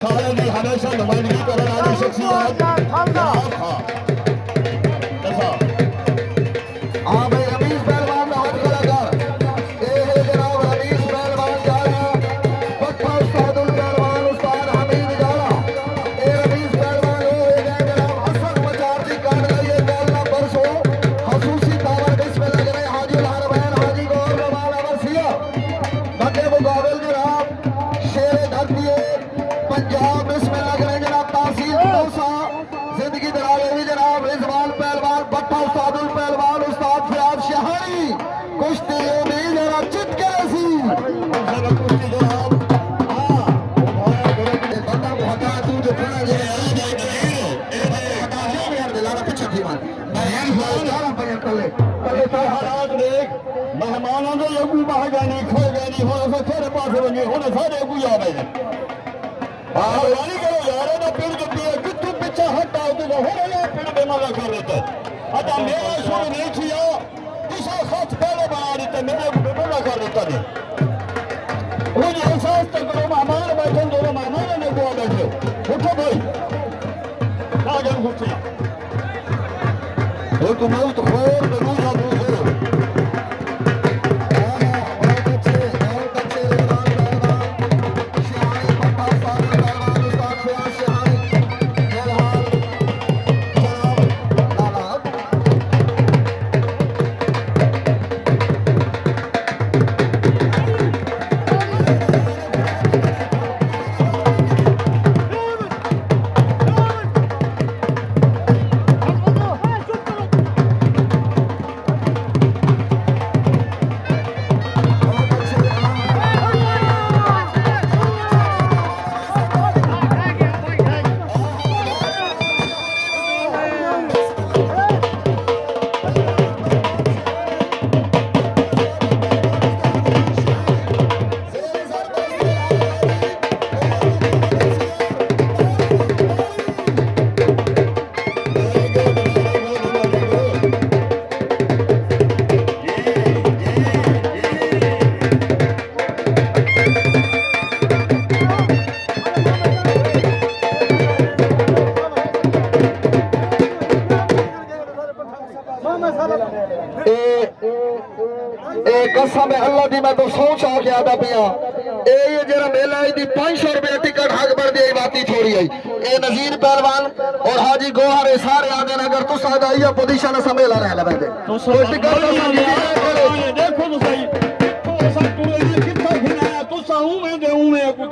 सारे की हमेशा नुमाइंदगी करने वाली शख्सियत हाँ भाई रमीज पहलवान का हाथ खड़ा कर ये है जनाब रमीज पहलवान जाला पक्का उस्तादुल पहलवान उस्ताद हमीद जाला ये रमीज पहलवान हो गए जनाब हसन मचार दी काट गई है गोल नंबर 100 खसूसी दावर इसमें लग रहे हाजी हरमैन हाजी गौर रवान अवसिया बड़े मुकाबल जनाब शेर धरती पंजाब इसमें लग रहे जनाब तासील मौसा जिंदगी दरावेली जनाब रिजवान पहलवान भट्टा उस्तादुल पहलवान उस्ताद फयाज शहानी कुश्ती में जरा चिटके सी जरा कुश्ती जनाब हां बंदा हटा तू जो खड़ा है हटा यार दिलाना पीछे थी मान सारा पजन तले तले तो हालात देख मेहमानों दे लगू बह जानी खो जानी हुन तेरे पास वने हुन सारे को आ गए हां यानी करो यार ना पेड़ के कितु पीछे हटा तो हुन ना पेड़ पे मजा कर देता अदा मेरा सुन नहीं किया दूसरा खत पहले बना देते मेरे को मजा कर देता ने वो जो एहसास तक करो मेहमान बैठे दोनों मेहमान ने को बैठे उठो भाई ना जन उठिया वो तुम तो खोर में दूसरा दूसरा कसम अल्लाह दी मैं तो सोच आ गया था पिया ये जरा मेला दी 500 रुपए टिकट हक बढ़ दी बाती थोड़ी आई ये नजीर पहलवान और हाजी गोहर सारे आगे अगर तो सादा ये पोजीशन समेला रह बंदे तो टिकट देखो तो सही तो सब पूरे कितना खिलाया तो साहू में देऊं में कुछ